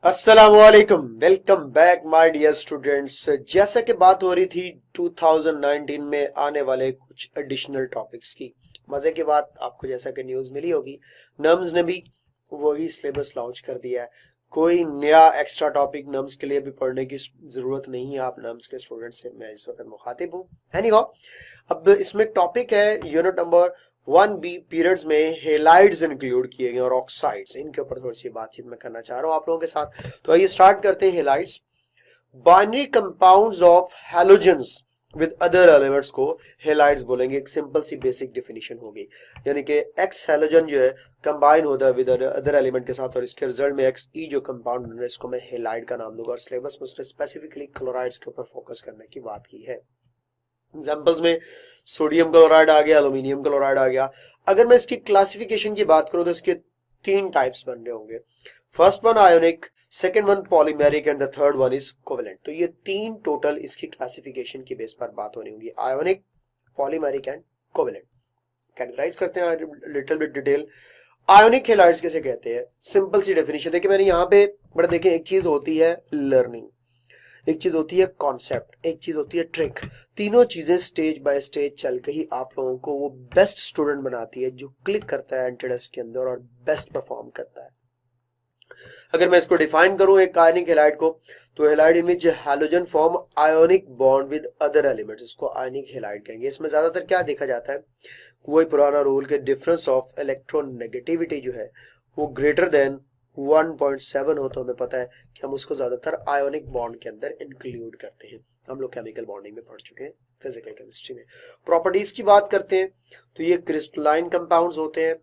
अस्सलामुअलैकुम, welcome back my dear students. जैसा कि बात हो रही थी 2019 में आने वाले कुछ एडिशनल टॉपिक्स की, मजे की बात आपको जैसा कि न्यूज़ मिली होगी, नम्स ने भी वही सिलेबस लॉन्च कर दिया है। कोई नया एक्स्ट्रा टॉपिक नम्स के लिए भी पढ़ने की जरूरत नहीं है। आप नम्स के स्टूडेंट से मैं इस वक्त मुखातिब हूँ। एनीहाउ, अब इसमें टॉपिक है यूनिट नंबर 1B पीरियड्स में हेलाइड्स इंक्लूड किए गए और ऑक्साइड्स, इनके ऊपर थोड़ी सी बातचीत मैं करना चाह रहा हूँ आप लोगों के साथ। तो आइए स्टार्ट करते हैं। Halides binary compounds of halogens with other elements को हेलाइड्स बोलेंगे। एक सिंपल सी बेसिक डेफिनेशन होगी, यानी कि एक्स हैलोजन जो है कंबाइन होता है विद अदर एलिमेंट के साथ और इसके रिजल्ट में एक्स ई जो कंपाउंड बन रहा है इसको मैं हेलाइड का नाम दूंगा। और सिलेबस में उसने स्पेसिफिकली क्लोराइड्स के ऊपर फोकस करने की बात की है। एग्जाम्पल्स में सोडियम क्लोराइड आ गया, एल्यूमिनियम क्लोराइड आ गया। अगर मैं इसकी क्लासिफिकेशन की बात करूं तो इसके तीन टाइप्स बन रहे होंगे। First one ionic, second one polymeric and the third one is covalent. तो ये तीन टोटल इसकी क्लासिफिकेशन की बेस पर बात होनी होगी, ionic, polymeric and covalent. Categorize करते हैं little bit detail. Ionic halides किसे कहते हैं? सिंपल सी डेफिनेशन देखिए मैंने यहाँ पे, बड़ा देखिए, एक चीज होती है लर्निंग, एक चीज होती है कॉन्सेप्ट, एक चीज होती है ट्रिक। तीनों चीजें स्टेज बाय स्टेज चल के ही आप लोगों को वो बेस्ट स्टूडेंट बनाती है जो क्लिक करता है एंट्रेंस के अंदर और बेस्ट परफॉर्म करता है। अगर मैं इसको डिफाइन करूं एक आयनिक हेलाइड को, तो halide in which halogen form ionic bond with other elements, इसको आयनिक हेलाइड कहेंगे। इसमें ज्यादातर क्या देखा जाता है, वही पुराना रूल के डिफरेंस ऑफ इलेक्ट्रोनेगेटिविटी जो है वो ग्रेटर देन 1.7 हो तो हमें पता है कि हम उसको ज्यादातर आयोनिक बॉन्ड के अंदर इंक्लूड करते हैं। हम लोग केमिकल बॉन्डिंग में पढ़ चुके हैं फिजिकल केमिस्ट्री में। प्रॉपर्टीज की बात करते हैं तो ये क्रिस्टलाइन कंपाउंड्स होते हैं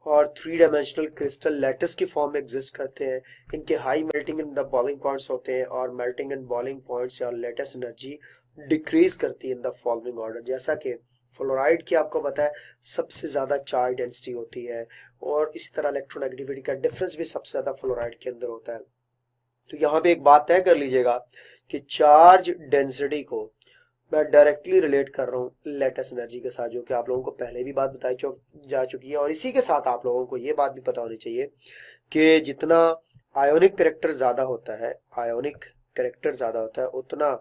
और थ्री डायमेंशनल क्रिस्टल लैटिस की फॉर्म में एग्जिस्ट करते हैं। इनके high melting and the boiling points होते हैं और मेल्टिंग एंड बॉइलिंग पॉइंट्स या लेटेस्ट एनर्जी डिक्रीज करती है इन द फॉलोइंग ऑर्डर। जैसा कि फ्लोराइड की आपको पता है सबसे ज्यादा चार्ज डेंसिटी होती है और इसी तरह इलेक्ट्रोनेगेटिविटी का डिफरेंस भी सबसे ज्यादा फ्लोराइड के अंदर होता है। तो यहाँ पे एक बात तय कर लीजिएगा कि चार्ज डेंसिटी को मैं डायरेक्टली रिलेट कर रहा हूँ लेटेस्ट एनर्जी के साथ, जो कि आप लोगों को पहले भी बात बताई जा चुकी है। और इसी के साथ आप लोगों को ये बात भी पता होनी चाहिए कि जितना आयोनिक करेक्टर ज्यादा होता है, आयोनिक करेक्टर ज्यादा होता है, उतना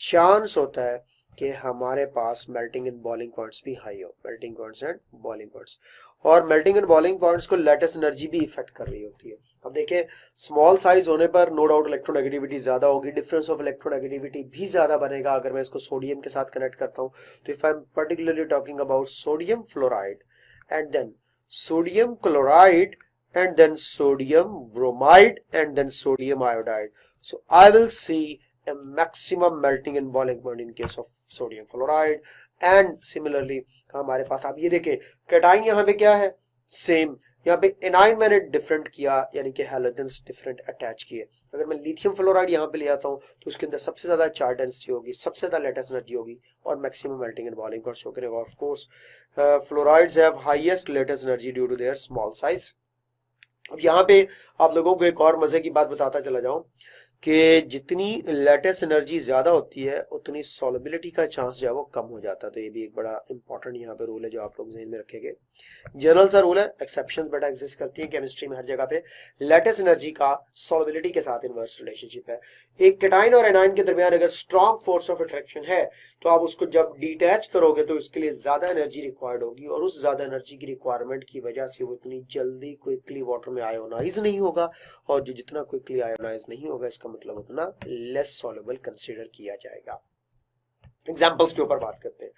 चांस होता है कि हमारे पास मेल्टिंग एंड बॉइलिंग पॉइंट्स भी हाई हो, melting points and boiling points. और मेल्टिंग एंड बॉइलिंग पॉइंट्स को लेटेस्ट एनर्जी भी इफेक्ट कर रही होती है। अब देखिए, स्मॉल साइज होने पर नो डाउट इलेक्ट्रोनेगेटिविटी ज्यादा होगी, डिफरेंस ऑफ इलेक्ट्रोनेगेटिविटी भी ज्यादा बनेगा। अगर मैं इसको सोडियम के साथ कनेक्ट करता हूँ तो if I am particularly talking about sodium fluoride and then sodium chloride and then sodium bromide and then sodium iodide, so I will see a maximum melting and boiling point in case of sodium fluoride। and similarly हमारे पास आप ये देखें cation यहाँ पे क्या है, same. यहाँ पे एनाइन मैंने डिफरेंट किया, यानी कि हैलोजेंस डिफरेंट अटैच किए। अगर मैं लिथियम फ्लोराइड यहाँ पे ले आता हूँ तो उसके अंदर सबसे ज्यादा चार्ज डेंसिटी होगी, सबसे ज्यादा लेटेस्ट एनर्जी होगी और मैक्सिमम मेल्टिंग एंड बॉइलिंग को शो करेगा। Of course fluorides have highest lattice energy due to their small size. अब यहाँ पे आप लोगों को एक और मजे की बात बताता चला जाऊं कि जितनी लेटेस्ट एनर्जी ज्यादा होती है उतनी सॉलिबिलिटी का चांस जो है वो कम हो जाता है। तो ये भी एक बड़ा इंपॉर्टेंट यहाँ पे रूल है जो आप लोग ध्यान में रखेंगे। जनरल सा रूल है, एक्सेप्शंस बेटा एग्जिस्ट करती है केमिस्ट्री में हर जगह पे। लेटेस्ट एनर्जी का सॉलिबिलिटी के साथ इनवर्स रिलेशनशिप है। एक कैटाइन और एनाइन के दरमियान अगर स्ट्रॉन्ग फोर्स ऑफ अट्रैक्शन है तो आप उसको जब डिटैच करोगे तो उसके लिए ज्यादा एनर्जी रिक्वायर्ड होगी और उस ज्यादा एनर्जी की रिक्वायरमेंट की वजह से वो इतनी जल्दी क्विकली वाटर में आयोनाइज नहीं होगा और जो जितना क्विकली आयोनाइज नहीं होगा इसका मतलब उतना लेस सॉल्युबल कंसीडर किया जाएगा। एग्जांपल्स के ऊपर बात करते हैं।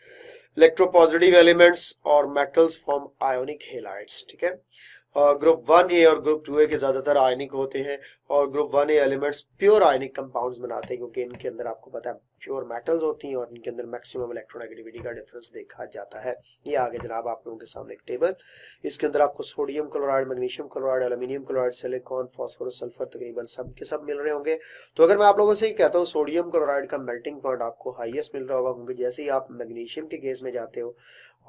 इलेक्ट्रोपॉजिटिव एलिमेंट्स और मेटल्स फॉर्म आयोनिक हेलाइड्स, ठीक है। ग्रुप 1A और ग्रुप 2A के ज्यादातर आयनिक होते हैं और group 1A elements pure ionic compounds बनाते हैं क्योंकि इनके अंदर आपको पता है प्योर मेटल्स होती हैं और इनके अंदर मैक्सिमम इलेक्ट्रोनेगेटिविटी का डिफरेंस देखा जाता है। ये आगे जनाब आप लोगों के सामने एक टेबल, इसके अंदर आपको sodium chloride, magnesium chloride, aluminium chloride, silicon, phosphorus, sulphur तकरीबन सब के सब मिल रहे होंगे। तो अगर मैं आप लोगों से ही कहता हूँ सोडियम क्लोराइड का मेल्टिंग पॉइंट आपको हाईएस्ट मिल रहा होगा क्योंकि जैसे ही आप मैग्नीशियम के केस में जाते हो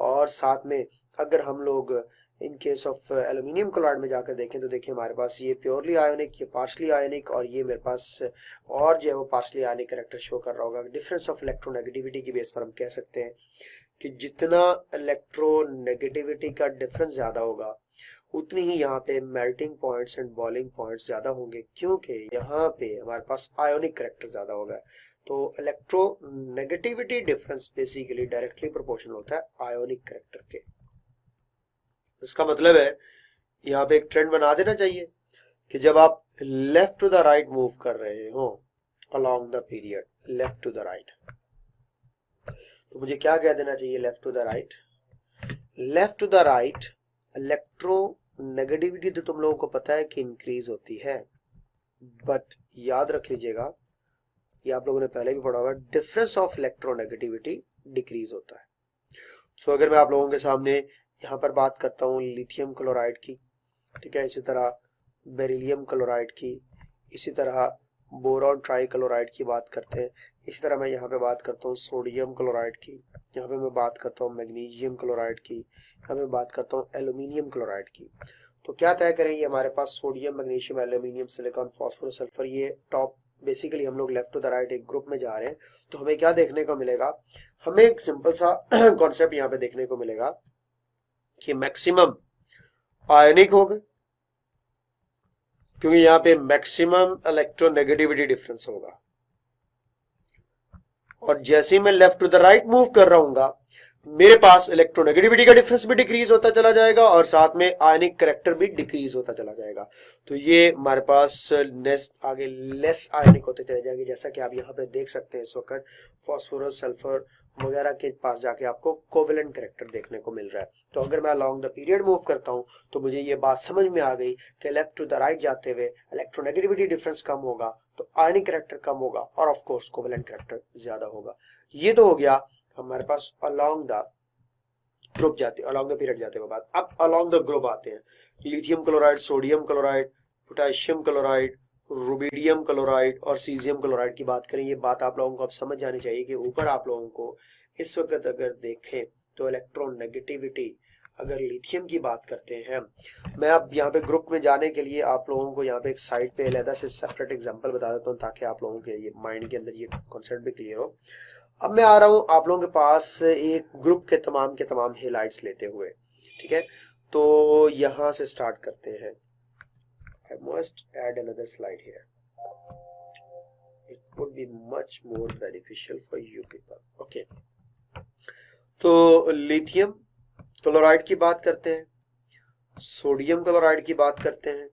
और साथ में अगर हम लोग in case of aluminium chloride में जाकर देखें तो देखिए हमारे पास ये प्योरली आयोनिक, ये पार्शली आयोनिक और ये मेरे पास और जो है वो पार्शली आयोनिक कैरेक्टर शो कर रहा होगा। डिफरेंस ऑफ इलेक्ट्रोनेगेटिविटी की बेस पर हम कह सकते हैं कि जितना इलेक्ट्रोनेगेटिविटी का डिफरेंस ज्यादा होगा उतनी ही यहाँ पे melting points and boiling points ज्यादा होंगे, क्योंकि यहाँ पे हमारे पास आयोनिक करेक्टर ज्यादा होगा। तो electronegativity difference basically directly proportional होता है आयोनिक करेक्टर के। इसका मतलब है यहाँ पे एक ट्रेंड बना देना चाहिए कि जब आप left to the right move कर रहे हो along the period, left to the right, तो मुझे क्या कह देना चाहिए? Left to the right, left to the right electronegativity तो तुम लोगों को पता है कि इंक्रीज होती है, बट याद रख लीजिएगा, ये आप लोगों ने पहले भी पढ़ा होगा, डिफरेंस ऑफ इलेक्ट्रोनेगेटिविटी डिक्रीज होता है। सो अगर मैं आप लोगों के सामने यहाँ पर बात करता हूँ लिथियम क्लोराइड की, ठीक है, इसी तरह बेरिलियम क्लोराइड की, इसी तरह बोरॉन ट्राई क्लोराइड की बात करते हैं, इसी तरह मैं यहाँ पे बात करता हूँ सोडियम क्लोराइड की, यहाँ पे मैं बात करता हूँ मैग्नीशियम क्लोराइड की, यहाँ पे बात करता हूँ एल्यूमिनियम क्लोराइड की। तो क्या तय करें? ये हमारे पास sodium, magnesium, aluminium, silicon, phosphorus, sulphur, ये टॉप, बेसिकली हम लोग लेफ्ट टू द राइट एक ग्रुप में जा रहे हैं। तो हमें क्या देखने को मिलेगा? हमें एक सिंपल सा कॉन्सेप्ट यहाँ पे देखने को मिलेगा कि मैक्सिमम आयनिक होगा, क्योंकि यहाँ पे मैक्सिमम इलेक्ट्रोनेगेटिविटी डिफरेंस होगा, और जैसे ही मैं left to the right move कर रहा हूँ मेरे पास इलेक्ट्रोनेगेटिविटी का डिफरेंस भी डिक्रीज होता चला जाएगा और साथ में आयनिक करेक्टर भी डिक्रीज होता चला जाएगा। तो ये हमारे पास नेक्स्ट आगे लेस आयनिक होते चले जाएंगे, जैसा कि आप यहाँ पे देख सकते हैं इस वक्त फॉस्फोरस, सल्फर वगैरह के पास जाके आपको कोवेलेंट करेक्टर देखने को मिल रहा है। तो अगर मैं अलोंग द पीरियड मूव करता हूँ तो मुझे ये बात समझ में आ गई कि लेफ्ट टू द राइट जाते हुए इलेक्ट्रोनेगेटिविटी डिफरेंस कम होगा तो आयनिक करेक्टर कम होगा और ऑफ कोर्स कोवेलेंट करेक्टर ज्यादा होगा। ये तो हो गया हमारे पास अलोंग द ग्रुप जाते, अलोंग द पीरियड जाते हुए बात। अब अलोंग द ग्रुप आते हैं, lithium chloride, sodium chloride, potassium chloride, rubidium chloride और सीजियम क्लोराइड की बात करें। ये बात आप लोगों को अब समझ जानी चाहिए कि ऊपर आप लोगों को इस वक्त अगर देखें तो इलेक्ट्रोनेगेटिविटी, अगर लिथियम की बात करते हैं, मैं अब यहाँ पे ग्रुप में जाने के लिए आप लोगों को यहाँ पे एक साइड पे अलग से सेपरेट एग्जांपल बता देता हूँ ताकि आप लोगों के ये माइंड के अंदर ये कॉन्सेप्ट भी क्लियर हो। अब मैं आ रहा हूँ आप लोगों के पास एक ग्रुप के तमाम हेलाइड्स लेते हुए, ठीक है। तो यहां से स्टार्ट करते हैं। I must add another slide here. It would be much more beneficial for you people. Okay. तो लिथियम क्लोराइड की बात करते हैं, सोडियम क्लोराइड की बात करते हैं,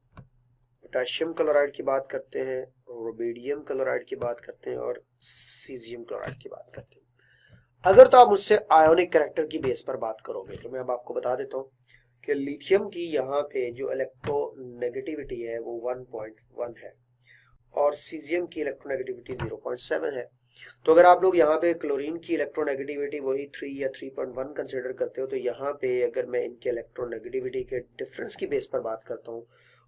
पोटेशियम क्लोराइड की बात करते हैं, रुबिडियम क्लोराइड की बात करते हैं और सीजियम क्लोराइड की बात करते हैं। अगर तो आप मुझसे आयोनिक कैरेक्टर की बेस पर बात करोगे तो मैं अब आपको बता देता हूँ कि लिथियम की यहाँ पे जो इलेक्ट्रोनेगेटिविटी है वो 1.1 है और सीजियम की इलेक्ट्रोनेगेटिविटी 0.7 है। तो अगर आप लोग यहाँ पे क्लोरीन की इलेक्ट्रोनेगेटिविटी वही 3 या 3.1 कंसिडर करते हो तो यहाँ पे अगर मैं इनके इलेक्ट्रोनेगेटिविटी के डिफरेंस की बेस पर बात करता हूँ,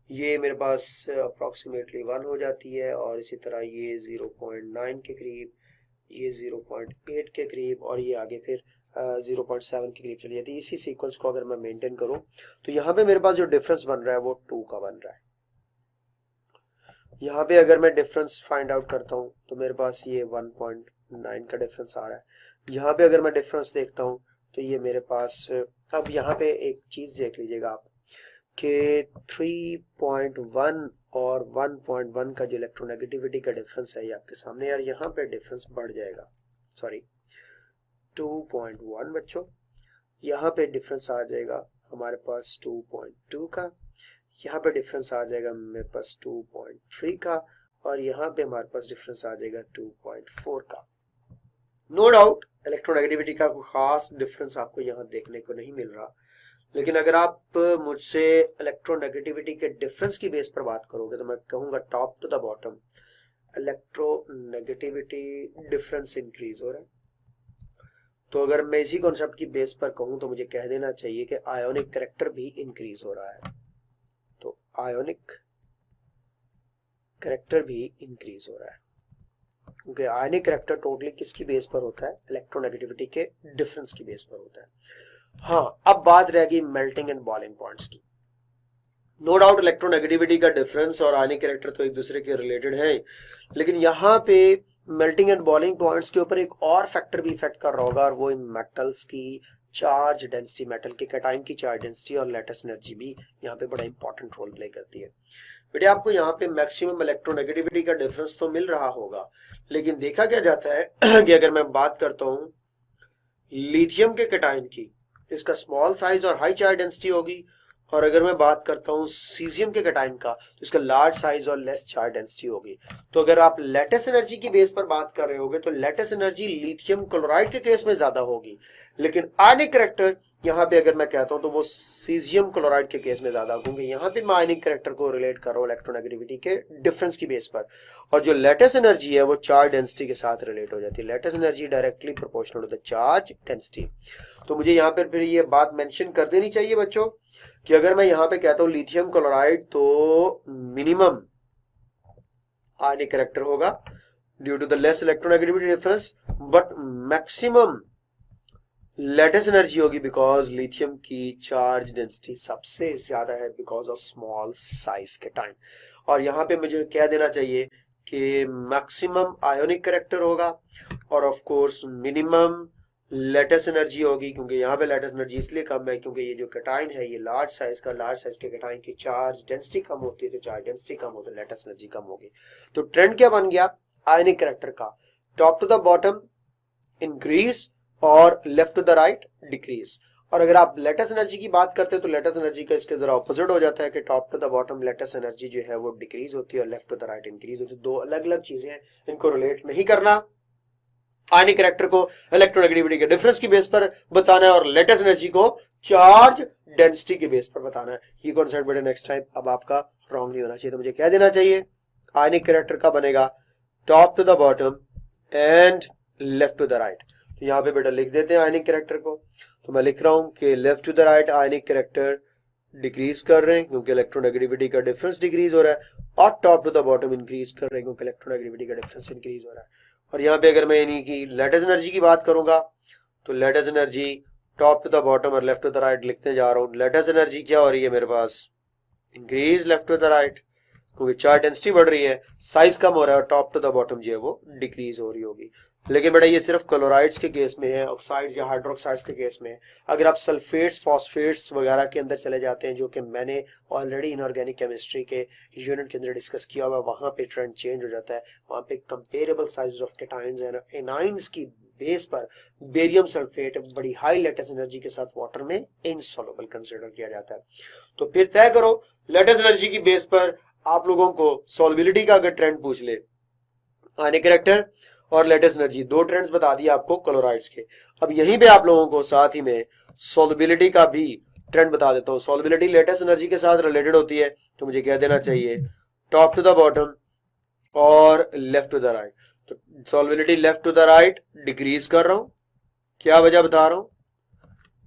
ये मेरे पास अप्रोक्सीमेटली 1 हो जाती है और इसी तरह ये 0.9 के करीब, ये 0.8 के करीब और ये आगे फिर 0.7 के करीब चली जाती है। इसी सीक्वेंस को अगर मैं मेंटेन करूं तो यहाँ पे मेरे पास जो डिफरेंस बन रहा है वो 2 का बन रहा है। यहाँ पे अगर मैं डिफरेंस फाइंड आउट करता हूँ तो मेरे पास ये 1.9 का डिफरेंस आ रहा है। यहाँ पे अगर मैं डिफरेंस देखता हूँ तो ये मेरे पास, अब यहाँ पे एक चीज देख लीजिएगा आप कि 3.1 और 1.1 का जो इलेक्ट्रोनेगेटिविटी का डिफरेंस है ये आपके सामने, यार यहाँ पे डिफरेंस बढ़ जाएगा, सॉरी 2.1 बच्चों, यहाँ पे डिफरेंस आ जाएगा हमारे पास 2.2 का, यहाँ पे डिफरेंस आ जाएगा मेरे पास 2.3 का और यहाँ पे हमारे पास डिफरेंस आ जाएगा 2.4 का। नो डाउट इलेक्ट्रोनेगेटिविटी का कोई खास डिफरेंस आपको यहाँ देखने को नहीं मिल रहा, लेकिन अगर आप मुझसे इलेक्ट्रोनेगेटिविटी के डिफरेंस की बेस पर बात करोगे तो मैं कहूंगा top to the bottom electronegativity difference increase हो रहा है। तो अगर मैं इसी कॉन्सेप्ट की बेस पर कहूं तो मुझे कह देना चाहिए कि आयोनिक कैरेक्टर भी इंक्रीज हो रहा है। तो आयोनिक कैरेक्टर भी इंक्रीज हो रहा है क्योंकि आयोनिक कैरेक्टर टोटली किसकी बेस पर होता है? इलेक्ट्रोनेगेटिविटी के डिफरेंस की बेस पर होता है। हाँ, अब बात रह गई मेल्टिंग एंड बॉइलिंग पॉइंट्स की। नो डाउट इलेक्ट्रोनेगेटिविटी का डिफरेंस और आयोनिक कैरेक्टर तो एक दूसरे के रिलेटेड हैं, लेकिन यहाँ पे मेल्टिंग एंड बॉइलिंग पॉइंट्स के ऊपर एक और फैक्टर भी इफेक्ट कर रहा होगा और वो इन मेटल्स की चार्ज डेंसिटी, मेटल के कैटाइन की चार्ज डेंसिटी और लेटेस्ट एनर्जी भी यहाँ पे बड़ा इंपॉर्टेंट रोल प्ले करती है। बेटे आपको यहाँ पे मैक्सिमम इलेक्ट्रोनेगेटिविटी का डिफरेंस तो मिल रहा होगा, लेकिन देखा क्या जाता है कि अगर मैं बात करता हूँ लिथियम के कैटाइन की, इसका स्मॉल साइज और हाई चार्ज डेंसिटी होगी, और अगर मैं बात करता हूँ सीजियम के कैटाइन का तो इसका लार्ज साइज और लेस चार्ज डेंसिटी होगी। तो अगर आप लेटेस्ट एनर्जी की बेस पर बात कर रहे होगे तो लेटेस्ट एनर्जी लिथियम क्लोराइड के केस में ज्यादा होगी, लेकिन आयनिक कैरेक्टर यहाँ पे अगर मैं कहता हूं तो वो सीजियम क्लोराइड के केस में ज्यादा, क्योंकि यहाँ पे मैं आयनिक कैरेक्टर को रिलेट कर रहा हूँ इलेक्ट्रोनेगेटिविटी के डिफरेंस की बेस पर, और जो लेटेस्ट एनर्जी है वो चार्ज डेंसिटी के साथ रिलेट हो जाती है। Lattice energy directly proportional to the charge density. तो मुझे यहाँ पर फिर ये बात मेंशन कर देनी चाहिए बच्चों कि अगर मैं यहाँ पे कहता हूँ लिथियम क्लोराइड तो मिनिमम आयनिक कैरेक्टर होगा due to the less electronegativity difference, but maximum lattice energy होगी बिकॉज लिथियम की चार्ज डेंसिटी सबसे ज्यादा है बिकॉज ऑफ स्मॉल साइज के टाइम। और यहाँ पे मुझे क्या देना चाहिए कि मैक्सिमम आयोनिक कैरेक्टर होगा और of course minimum latest energy होगी, क्योंकि यहाँ पे लेटेस्ट एनर्जी इसलिए कम है क्योंकि ये जो कैटाइन है ये लार्ज साइज के कैटाइन की चार्ज डेंसिटी कम होती है, तो चार्ज डेंसिटी कम हो तो लेटेस्ट एनर्जी कम होगी। तो ट्रेंड क्या बन गया आयनिक कैरेक्टर का, top to the bottom increase और left to the right decrease. और अगर आप लेटेस्ट एनर्जी की बात करते हैं तो लेटेस्ट एनर्जी का इसके जरा ऑपोजिट हो जाता है कि top to the bottom lattice energy जो है वो डिक्रीज होती है और left to the right increase होती है। दो अलग अलग चीजें हैं, इनको रिलेट नहीं करना। आयनिक कैरेक्टर को इलेक्ट्रोनेगेटिविटी के डिफरेंस की बेस पर बताना है और लेटेस्ट एनर्जी को चार्ज डेंसिटी के बेस पर बताना है। ये कॉन्सेप्ट बेटे नेक्स्ट टाइम अब आपका रॉन्ग नहीं होना चाहिए। तो मुझे क्या देना चाहिए, आयनिक कैरेक्टर का बनेगा top to the bottom and left to the right. तो यहाँ पे बेटा लिख देते हैं आयनिक कैरेक्टर को। तो मैं लिख रहा हूं कि left to the right ionic character decrease कर रहे हैं क्योंकि इलेक्ट्रोनेगेटिविटी का डिफरेंस डिक्रीज हो रहा है, और top to the bottom increase कर रहे हैं क्योंकि इलेक्ट्रोनेगेटिविटी का डिफरेंस इंक्रीज हो रहा है। और यहाँ पे अगर मैं यानी कि लेटेस्ट एनर्जी की बात करूंगा तो lattice energy top to the bottom और लेफ्ट टू द राइट लिखते जा रहा हूँ। लेटेस्ट एनर्जी क्या हो रही है मेरे पास, increase left to the right क्योंकि चार्ज डेंसिटी बढ़ रही है, साइज कम हो रहा है, और टॉप टू द बॉटम जो है वो डिक्रीज हो रही होगी। लेकिन बेटा ये सिर्फ क्लोराइड्स के केस में है, ऑक्साइड्स या हाइड्रोक्साइड्स के केस में है। अगर आप सल्फेट्स फॉस्फेट्स वगैरह के अंदर चले जाते हैं, जो कि मैंने ऑलरेडी इनऑर्गेनिक केमिस्ट्री के यूनिट के अंदर डिस्कस किया हुआ, वहां पे ट्रेंड चेंज हो जाता है। वहां पे comparable size of cations and anions की बेस पर बेरियम सल्फेट बड़ी हाई लेटेस्ट एनर्जी के साथ वाटर में इनसॉल्युबल कंसीडर किया जाता है। तो फिर तय करो लेटेस्ट एनर्जी की बेस पर आप लोगों को सॉल्युबिलिटी का अगर ट्रेंड पूछ ले, आयनिक कैरेक्टर और लेटेस्ट एनर्जी, दो ट्रेंड्स बता दिए आपको क्लोराइड्स के। अब यहीं पे आप लोगों को साथ ही में सॉल्युबिलिटी का भी ट्रेंड बता देता हूं। सॉल्युबिलिटी लेटेस्ट एनर्जी के साथ रिलेटेड होती है, तो मुझे क्या देना चाहिए, टॉप टू द बॉटम और लेफ्ट टू द राइट। तो solubility left to the right decrease कर रहा हूं, क्या वजह बता रहा हूं,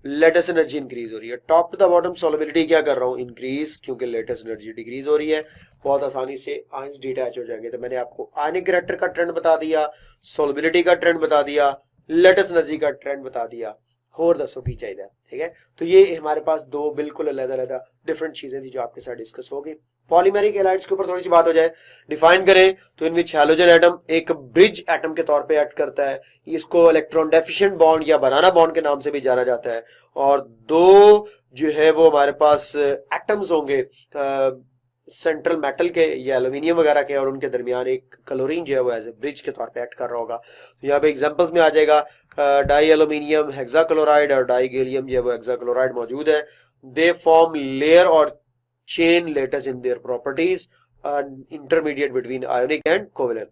लेटेस्ट एनर्जी इंक्रीज हो रही है। Top to the bottom solubility क्या कर रहा हूं, इंक्रीज, क्योंकि लेटेस्ट एनर्जी डिक्रीज हो रही है। बहुत आसानी से आयंस डिटैच हो जाएंगे। तो मैंने आपको आयनिक कैरेक्टर का ट्रेंड बता दिया, सॉल्युबिलिटी का ट्रेंड बता दिया, लेटेस्ट एनर्जी का ट्रेंड बता दिया। और दसो की चाहिए, ठीक है। तो ये हमारे पास दो बिल्कुल अलग-अलग डिफरेंट चीजें थी जो आपके साथ डिस्कस होगी। पॉलीमेरिक हैलाइड्स के ऊपर थोड़ी सी बात हो जाए, डिफाइन करें तो इनमें हैलोजन एटम एक ब्रिज एटम के तौर पे एक्ट करता है। इसको इलेक्ट्रॉन डेफिशिएंट बॉन्ड या बनाना बॉन्ड के नाम से भी जाना जाता है। और दो जो है वो हमारे पास एटम्स होंगे सेंट्रल मेटल के या एल्यूमिनियम वगैरह के, और उनके दरमियान एक क्लोरीन जो है वो एज ए ब्रिज के तौर पे एक्ट कर रहा होगा। तो यहाँ पे एग्जांपल्स में आ जाएगा डाई एल्यूमिनियम हेक्साक्लोराइड और डाई गैलियम जो है वो हेक्साक्लोराइड मौजूद है। दे फॉर्म लेयर और chain latest in their properties intermediate between ionic and covalent.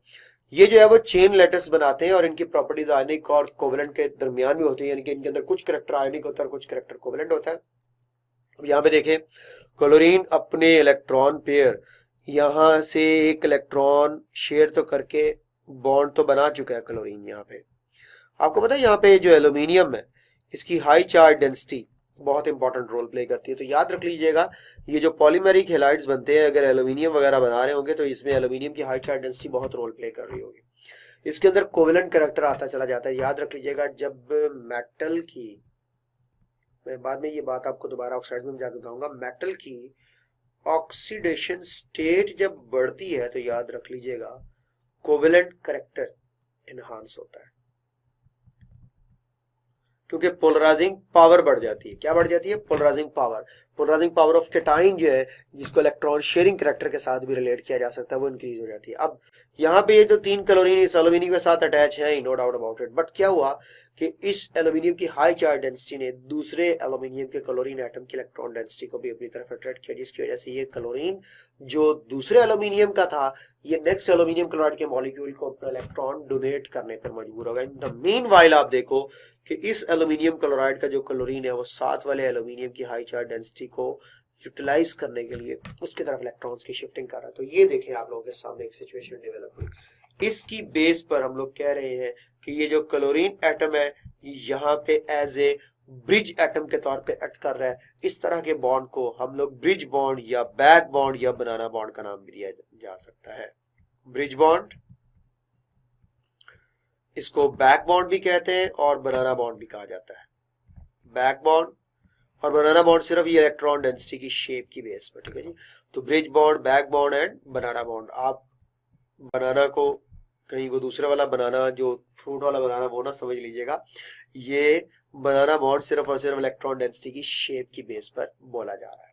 ये जो है वो चेन लेटेस्ट बनाते हैं और इनकी प्रॉपर्टीज आयोनिक और कोवेलेंट के दरमियान में होती है, यानी कि इनके अंदर कुछ कैरेक्टर आयोनिक होता है और कुछ कैरेक्टर कोवेलेंट होता है। अब यहाँ पे देखें क्लोरीन अपने इलेक्ट्रॉन पेयर यहां से एक इलेक्ट्रॉन शेयर तो करके बॉन्ड तो बना चुका है क्लोरीन। यहाँ पे आपको पता है यहाँ पे जो एल्यूमिनियम है इसकी हाई चार्ज डेंसिटी बहुत इंपॉर्टेंट रोल प्ले करती है। तो याद रख लीजिएगा ये जो पॉलीमेरिक हैलाइड्स बनते हैं, अगर एल्यूमिनियम वगैरह बना रहे होंगे तो इसमें एल्यूमिनियम की हाई चार्ज डेंसिटी बहुत रोल प्ले कर रही होगी। इसके अंदर कोवेलेंट कैरेक्टर आता चला जाता है। याद रख लीजिएगा जब मेटल की, मैं बाद में ये बात आपको दोबारा ऑक्साइड में जाकर बताऊंगा, मेटल की ऑक्सीडेशन स्टेट जब बढ़ती है तो याद रख लीजिएगा कोवेलेंट कैरेक्टर एनहांस होता है, क्योंकि पोलराइजिंग पावर बढ़ जाती है। क्या बढ़ जाती है? Polarizing power. Polarizing power of cation जो है, जिसको इलेक्ट्रॉन शेयरिंग करैक्टर के साथ भी रिलेट किया जा सकता है, वो इंक्रीज हो जाती है। अब यहाँ पे ये जो 3 क्लोरीन इस एल्यूमिनियम के साथ अटैच है, no doubt about it, but क्या हुआ कि इस एल्यूमिनियम की हाई चार्ज डेंसिटी ने दूसरे एल्यूमिनियम के क्लोरीन एटम की इलेक्ट्रॉन डेंसिटी को भी अपनी तरफ अट्रैक्ट किया, जिसकी वजह से ये क्लोरीन जो दूसरे एल्यूमिनियम का था, ये नेक्स्ट एल्यूमिनियम क्लोराइड के मॉलिक्यूल को इलेक्ट्रॉन डोनेट करने पर मजबूर होगा। इन द मीनवाइल आप देखो कि इस एल्यूमिनियम क्लोराइड का जो क्लोरीन है वो साथ वाले एल्यूमिनियम की हाई चार्ज डेंसिटी को यूटिलाइज करने के लिए उसकी तरफ इलेक्ट्रॉन्स की शिफ्टिंग कर रहा है। तो ये देखें आप लोगों के सामने एक सिचुएशन डेवलप हुई। इसकी बेस पर हम लोग कह रहे हैं कि ये जो क्लोरीन एटम है यहाँ पे एज ए ब्रिज एटम के तौर पे एक्ट कर रहा है। इस तरह के बॉन्ड को हम लोग ब्रिज बॉन्ड या बैक बॉन्ड या बनाना बॉन्ड का नाम भी दिया जा सकता है। ब्रिज बॉन्ड, इसको बैक बॉन्ड भी कहते हैं और बनाना बॉन्ड भी कहा जाता है। बैक बॉन्ड और बनाना बॉन्ड सिर्फ ये इलेक्ट्रॉन डेंसिटी की शेप की बेस पर, ठीक है जी। तो bridge bond, back bond and banana bond. आप बनाना को कहीं वो दूसरे वाला बनाना, जो फ्रूट वाला बनाना, वो ना समझ लीजिएगा। ये बनाना बॉन्ड सिर्फ और सिर्फ इलेक्ट्रॉन डेंसिटी की शेप की बेस पर बोला जा रहा है।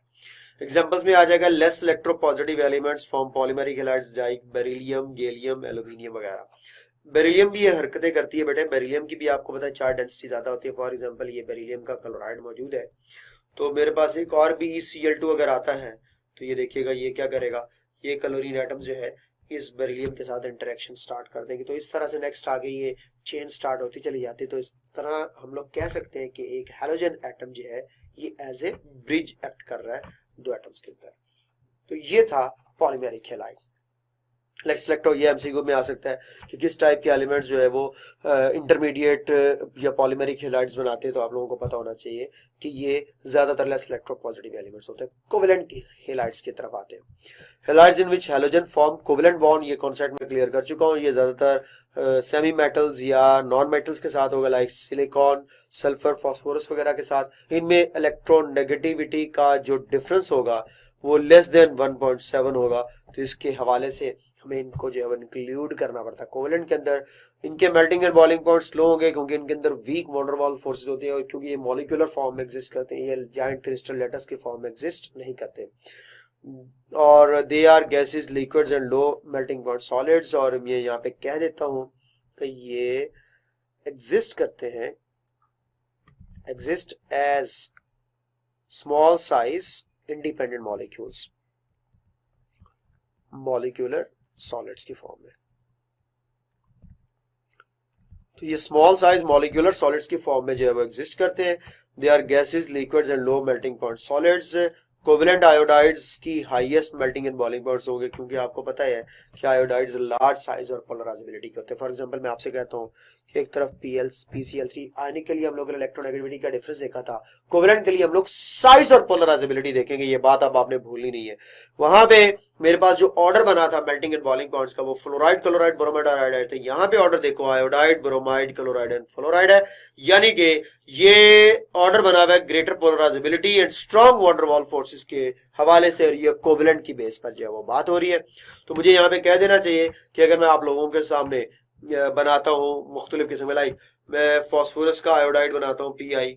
एग्जांपल्स में आ जाएगा less electropositive elements from polymeric halides like beryllium, gallium, aluminium वगैरह। बेरिलियम भी ये हरकतें करती है बेटे। बेरिलियम की भी आपको पता है चार्ज डेंसिटी ज्यादा होती है। फॉर एग्जांपल ये बेरिलियम का क्लोराइड मौजूद है, तो मेरे पास एक और भी Cl2 अगर आता है तो ये देखिएगा ये क्या करेगा, ये क्लोरीन एटम जो है इस बेरिलियम के साथ इंटरेक्शन स्टार्ट कर देंगे। तो इस तरह से नेक्स्ट आगे ये चेन स्टार्ट होती चली जाती है। तो इस तरह हम लोग कह सकते हैं कि एक हैलोजन एटम जो है ये एज ए ब्रिज एक्ट कर रहा है दो एटम्स के अंदर। तो ये था पॉलीमेरिक हैलाइड। नेक्स्ट इलेक्ट्रो ये एमसीक्यू में आ सकता है कि किस टाइप के एलिमेंट्स जो है वो इंटरमीडिएट या पॉलीमेरिक हैलाइड्स बनाते हैं। तो आप लोगों को पता होना चाहिए कि ये ज्यादातर लेस इलेक्ट्रोपॉजिटिव एलिमेंट्स होते हैं, कोवेलेंट हैलाइड्स की तरफ आते हैं। हैलाइड्स इन विच हैलोजन फॉर्म कोवेलेंट बॉन्ड, ये कॉन्सेप्ट में क्लियर कर चुका हूँ। ये ज्यादातर सेमी मेटल्स या नॉन मेटल्स के साथ होगा, लाइक सिलिकॉन, सल्फर, फास्फोरस वगैरह के साथ। इनमें इलेक्ट्रॉन नेगेटिविटी का जो डिफरेंस होगा वो लेस देन 1.7 होगा। तो इसके हवाले से हमें इनको जो है इंक्लूड करना पड़ता है कोवेलेंट के अंदर। इनके melting and boiling point slow होंगे क्योंकि इनके अंदर weak van der Waals forces होती है, और क्योंकि ये मॉलिक्यूलर फॉर्म में एग्जिस्ट करते हैं, ये जायंट क्रिस्टल लेटर्स के फॉर्म में एग्जिस्ट नहीं करते। और they are gases, liquids and low melting point solids. और मैं यहाँ पे कह देता हूँ कि ये एग्जिस्ट करते हैं, exist as small size independent molecules, molecular solids की फॉर्म में। तो ये स्मॉल साइज मॉलिक्यूलर सॉलिड्स की फॉर्म में जो है वो एग्जिस्ट करते हैं। They are gases, liquids and low melting point solids. Covalent iodides की highest melting and boiling points होंगे, क्योंकि आपको पता है कि आयोडाइड्स लार्ज साइज और पोलराइजेबिलिटी के होते हैं। फॉर एग्जांपल मैं आपसे कहता हूँ कि एक तरफ PCl3 आयनिक के लिए हम लोग ने इलेक्ट्रोनेगेटिविटी का डिफरेंस देखा था, कोवेलेंट के लिए हम लोग साइज और पोलराइजेबिलिटी देखेंगे। ये बात अब आपने भूलनी नहीं है। वहां पे मेरे पास जो ऑर्डर बना था मेल्टिंग एंड बॉइलिंग पॉइंट्स का, वो फ्लोराइड, क्लोराइड, ब्रोमाइड और आयोडाइड थे। यहाँ पे ऑर्डर देखो iodide, bromide, chloride and fluoride है, यानी कि ये ऑर्डर बना हुआ है greater polarisability and strong van der Waals forces के हवाले से, और ये कोवेलेंट की बेस पर जो है वो बात हो रही है। तो मुझे यहाँ पे कह देना चाहिए कि अगर मैं आप लोगों के सामने बनाता हूँ मुख्तलिफ किस्म, लाइक मैं फास्फोरस का आयोडाइड बनाता हूँ Pi,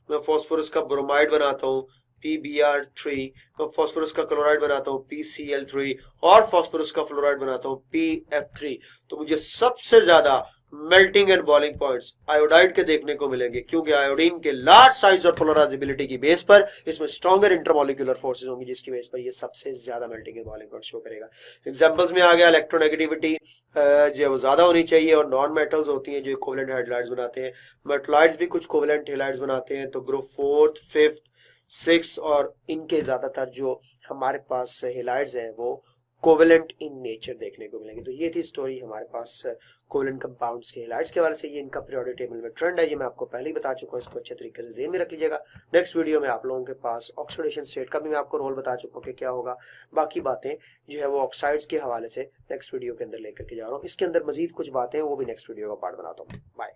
मैं फास्फोरस का ब्रोमाइड बनाता हूँ PBr3, मैं फास्फोरस का क्लोराइड बनाता हूँ PCl3 और फास्फोरस का फ्लोराइड बनाता हूँ PF3, तो मुझे सबसे ज्यादा melting and boiling points iodide के देखने को मिलेंगे, क्योंकि आयोडीन के लार्ज साइज और पोलराइजेबिलिटी की बेस पर इसमें स्ट्रॉन्गर इंटरमॉलिक्यूलर फोर्सेस होंगी, जिसकी बेस पर ये सबसे ज्यादा melting and boiling point show करेगा। एग्जांपल्स में आ गया इलेक्ट्रोनेगेटिविटी जो है वो ज्यादा होनी चाहिए, और नॉन मेटल्स होती हैं जो कोवेलेंट हैलाइड्स बनाते हैं। मेटलाइड्स भी कुछ कोवेलेंट हैलाइड्स बनाते हैं, तो ग्रुप 4th, 5th, 6th और इनके ज्यादातर जो हमारे पास हैलाइड्स हैं वो कोवेलेंट इन नेचर देखने को मिलेंगे। तो ये थी स्टोरी हमारे पास कोवेलेंट कंपाउंड्स के हैलाइड्स के हवाले से। ये इनका पीरियोडिक टेबल में ट्रेंड है, ये मैं आपको पहले ही बता चुका हूँ, इसको अच्छे तरीके से ज़हन में रख लीजिएगा। नेक्स्ट वीडियो में आप लोगों के पास ऑक्सीडेशन स्टेट का भी मैं आपको रोल बता चुका हूँ कि क्या होगा। बाकी बातें जो है वो ऑक्साइड्स के हवाले से नेक्स्ट वीडियो के अंदर लेकर के जा रहा हूँ। इसके अंदर मजीद कुछ बातें हैं वो भी नेक्स्ट वीडियो का पार्ट बनाता हूँ। बाय।